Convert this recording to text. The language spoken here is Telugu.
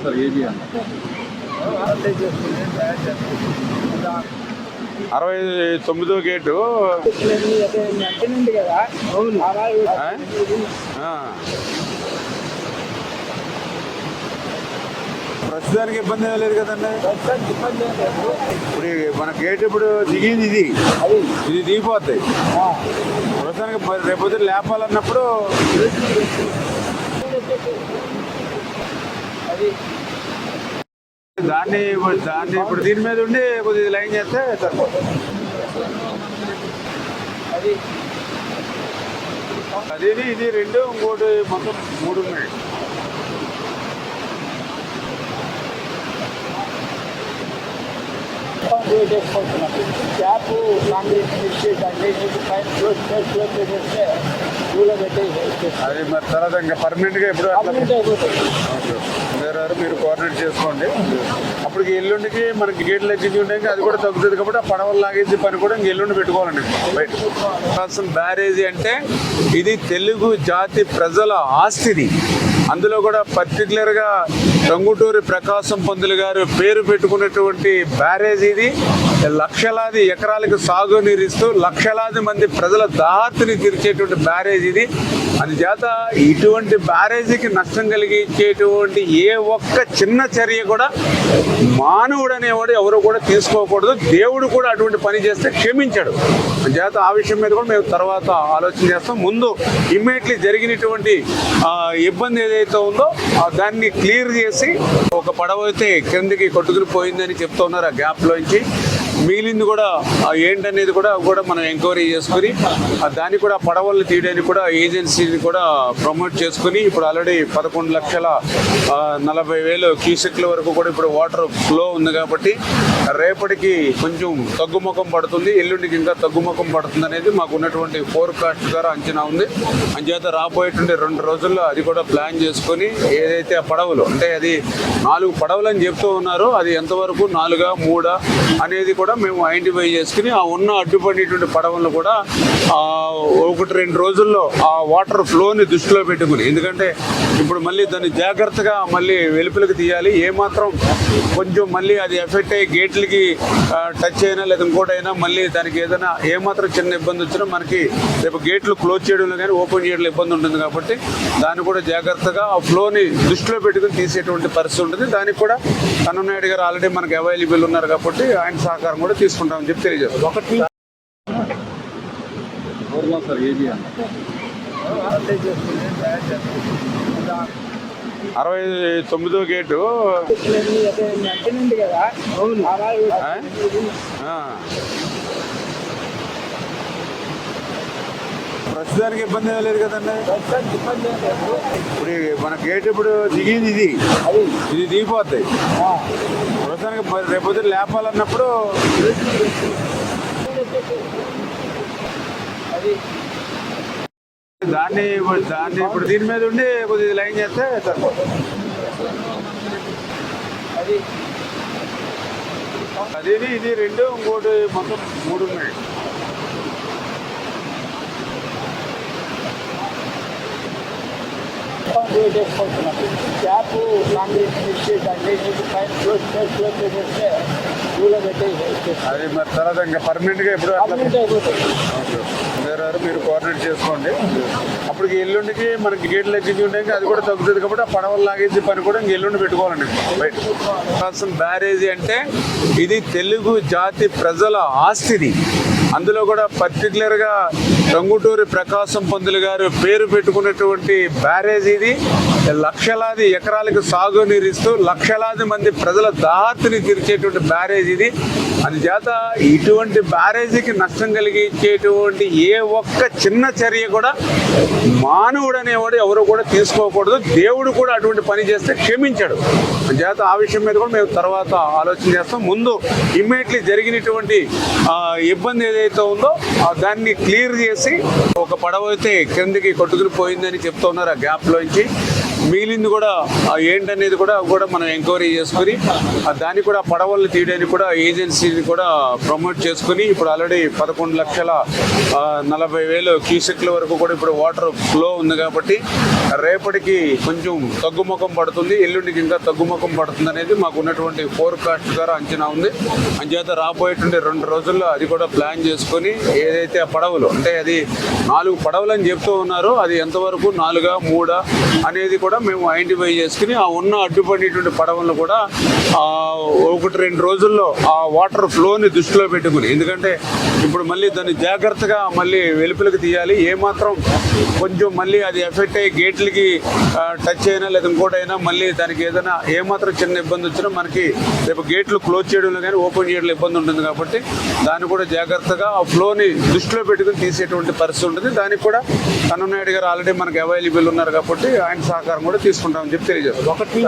Sir AG 69వ gate. ప్రస్తుతానికి ఇబ్బంది ఏం లేదు కదండి. ఇప్పుడు మన గేట్ ఇప్పుడు దిగింది, ఇది దిగిపోతాయి. ప్రస్తుతానికి రేపు లేపాలన్నప్పుడు దాన్ని ఇప్పుడు దీని మీద ఉండి కొద్దిగా లైన్ చేస్తే సరిపోతుంది. అది ఇది రెండు, ఇంకోటి మొత్తం 3 ఉన్నాయి. క్యాప్ కాంక్రీట్ అది మరి తర్వాత ఇంకా పర్మనెంట్గా ఎప్పుడు మీరు కోఆర్డినేట్ చేసుకోండి. అప్పుడు ఎల్లుండికి మనకి గేట్లు ఎగ్జిక్యూట్ అది కూడా తగ్గుతుంది కాబట్టి ఆ పడవలు లాగేసి పని కూడా ఇంక ఎల్లుండి పెట్టుకోవాలండి బయట. బ్యారేజీ అంటే ఇది తెలుగు జాతి ప్రజల ఆస్తిది. అందులో కూడా పర్టికులర్గా టంగుటూరి ప్రకాశం పంతులు గారు పేరు పెట్టుకున్నటువంటి బ్యారేజ్ ఇది. లక్షలాది ఎకరాలకు సాగునీరిస్తూ లక్షలాది మంది ప్రజల దాహార్తిని తీర్చేటువంటి బ్యారేజ్ ఇది. అందుచేత ఇటువంటి బ్యారేజీకి నష్టం కలిగించేటువంటి ఏ ఒక్క చిన్న చర్య కూడా మానవుడు అనేవాడు ఎవరు కూడా తీసుకోకూడదు. దేవుడు కూడా అటువంటి పని చేస్తే క్షమించాడు. అందుచేత ఆ విషయం మీద కూడా మేము తర్వాత ఆలోచన చేస్తాం. ముందు ఇమ్మీడియట్లీ జరిగినటువంటి ఇబ్బంది ఏదైతే ఉందో దాన్ని క్లియర్ చేసి, ఒక పడవ అయితే కిందకి కొట్టుకుని పోయిందని చెప్తూ ఉన్నారు ఆ గ్యాప్లోంచి. మిగిలింది కూడా ఏంటనేది కూడా మనం ఎంక్వైరీ చేసుకుని దాన్ని కూడా పడవలు తీయడానికి కూడా ఏజెన్సీని కూడా ప్రమోట్ చేసుకుని ఇప్పుడు ఆల్రెడీ 11,40,000 క్యూసెక్ల వరకు కూడా ఇప్పుడు వాటర్ ఫ్లో ఉంది. కాబట్టి రేపటికి కొంచెం తగ్గుముఖం పడుతుంది, ఎల్లుండికి ఇంకా తగ్గుముఖం పడుతుంది అనేది మాకు ఉన్నటువంటి ఫోర్కాస్ట్ ద్వారా అంచనా ఉంది. అంచేత రాబోయేటువంటి 2 రోజుల్లో అది కూడా ప్లాన్ చేసుకుని ఏదైతే ఆ పడవలు అంటే అది 4 పడవలు అని చెప్తూ ఉన్నారో అది ఎంతవరకు 4, 3 అనేది కూడా మేము ఐడెంటిఫై చేసుకుని ఆ ఉన్న అడ్డుపడినటువంటి పడవలను కూడా 1-2 రోజుల్లో ఆ వాటర్ ఫ్లోని దృష్టిలో పెట్టుకుని, ఎందుకంటే ఇప్పుడు మళ్ళీ దాన్ని జాగ్రత్తగా మళ్ళీ వెలుపలికి తీయాలి. ఏమాత్రం కొంచెం మళ్ళీ అది ఎఫెక్ట్ అయ్యి గేట్లకి టచ్ అయినా లేదా ఇంకోటైనా మళ్ళీ దానికి ఏదైనా ఏమాత్రం చిన్న ఇబ్బంది వచ్చినా మనకి రేపు గేట్లు క్లోజ్ చేయడంలో కానీ ఓపెన్ చేయడంలో ఇబ్బంది ఉంటుంది. కాబట్టి దాన్ని కూడా జాగ్రత్తగా ఆ ఫ్లోని దృష్టిలో పెట్టుకుని తీసేటువంటి పరిస్థితి ఉంటుంది. దానికి కూడా కన్ననాయుడు గారు ఆల్రెడీ మనకి అవైలబుల్ ఉన్నారు కాబట్టి ఆయన సహకారం కూడా తీసుకుంటామని చెప్పి తెలియజేస్తాం. 69వ గేటు. ప్రస్తుతానికి ఇబ్బంది ఏం లేదు కదండి. ఇప్పుడు మన గేట్ ఇప్పుడు దిగింది, ఇది దిగిపోతాయి. ప్రస్తుతానికి రేపు లేపాలన్నప్పుడు దాన్ని ఇప్పుడు దీని మీద ఉండి కొద్దిగా లైన్ చేస్తే సరిపోతుంది. అది ఇది రెండు, ఇంకోటి మొత్తం 3 ఉన్నాయి. క్యాప్ కాంక్రీట్ అది మరి తర్వాత ఇంకా పర్మనెంట్గా ఎప్పుడు మీరు కోఆర్డినేట్ చేసుకోండి. అప్పుడు ఎల్లుండికి మనకి గేట్లు ఎగ్జిక్యూట్ అది కూడా తగ్గుతుంది కాబట్టి ఆ పడవలు లాగేసి పని కూడా ఇంక ఎల్లుండి పెట్టుకోవాలండి బయట. బ్యారేజీ అంటే ఇది తెలుగు జాతి ప్రజల ఆస్తిది. అందులో కూడా పర్టికులర్గా టంగుటూరి ప్రకాశం పంతులు గారు పేరు పెట్టుకున్నటువంటి బ్యారేజ్ ఇది. లక్షలాది ఎకరాలకు సాగునీరిస్తూ లక్షలాది మంది ప్రజల దాహార్తిని తీర్చేటువంటి బ్యారేజ్ ఇది. అందుచేత ఇటువంటి బ్యారేజీకి నష్టం కలిగించేటువంటి ఏ ఒక్క చిన్న చర్య కూడా మానవుడు అనేవాడు ఎవరు కూడా తీసుకోకూడదు. దేవుడు కూడా అటువంటి పని చేస్తే క్షమించాడు. అందుచేత ఆ విషయం మీద కూడా మేము తర్వాత ఆలోచన చేస్తాం. ముందు ఇమ్మీడియట్లీ జరిగినటువంటి ఇబ్బంది ఏదైతే ఉందో దాన్ని క్లియర్ చేసి, ఒక పడవ అయితే కిందకి కొట్టుకుని పోయిందని చెప్తూ ఉన్నారు ఆ గ్యాప్లోంచి. మిగిలింది కూడా ఏంటనేది కూడా మనం ఎంక్వైరీ చేసుకుని దాన్ని కూడా పడవలు తీయడానికి కూడా ఏజెన్సీని కూడా ప్రమోట్ చేసుకుని ఇప్పుడు ఆల్రెడీ 11,40,000 క్యూసెక్ల వరకు కూడా ఇప్పుడు వాటర్ ఫ్లో ఉంది కాబట్టి రేపటికి కొంచెం తగ్గుముఖం పడుతుంది, ఎల్లుండికి ఇంకా తగ్గుముఖం పడుతుంది అనేది మాకు ఉన్నటువంటి ఫోర్కాస్ట్ ద్వారా అంచనా ఉంది. అంచేత రాబోయేటువంటి 2 రోజుల్లో అది కూడా ప్లాన్ చేసుకొని ఏదైతే ఆ పడవలు అంటే అది 4 పడవలు అని చెప్తూ ఉన్నారో అది ఎంతవరకు 4, 3 అనేది కూడా మేము ఐడెంటిఫై చేసుకుని ఆ ఉన్న అడ్డుపడేటువంటి పడవలను కూడా 1-2 రోజుల్లో ఆ వాటర్ ఫ్లోని దృష్టిలో పెట్టుకుని, ఎందుకంటే ఇప్పుడు మళ్ళీ దాన్ని జాగ్రత్తగా మళ్ళీ వెలుపలికి తీయాలి. ఏమాత్రం కొంచెం మళ్ళీ అది ఎఫెక్ట్ అయ్యి గేట్లకి టచ్ అయినా లేదా ఇంకోటైనా మళ్ళీ దానికి ఏదైనా ఏమాత్రం చిన్న ఇబ్బంది వచ్చినా మనకి రేపు గేట్లు క్లోజ్ చేయడంలో కానీ ఓపెన్ చేయడంలో ఇబ్బంది ఉంటుంది కాబట్టి దాన్ని కూడా జాగ్రత్తగా ఆ ఫ్లోని దృష్టిలో పెట్టుకుని తీసేటువంటి పరిస్థితి ఉంటుంది. దానికి కూడా కన్ననాయుడు గారు ఆల్రెడీ మనకు అవైలబుల్ ఉన్నారు కాబట్టి ఆయన సహకారం కూడా తీసుకుంటామని చెప్పి తెలియజేస్తాం.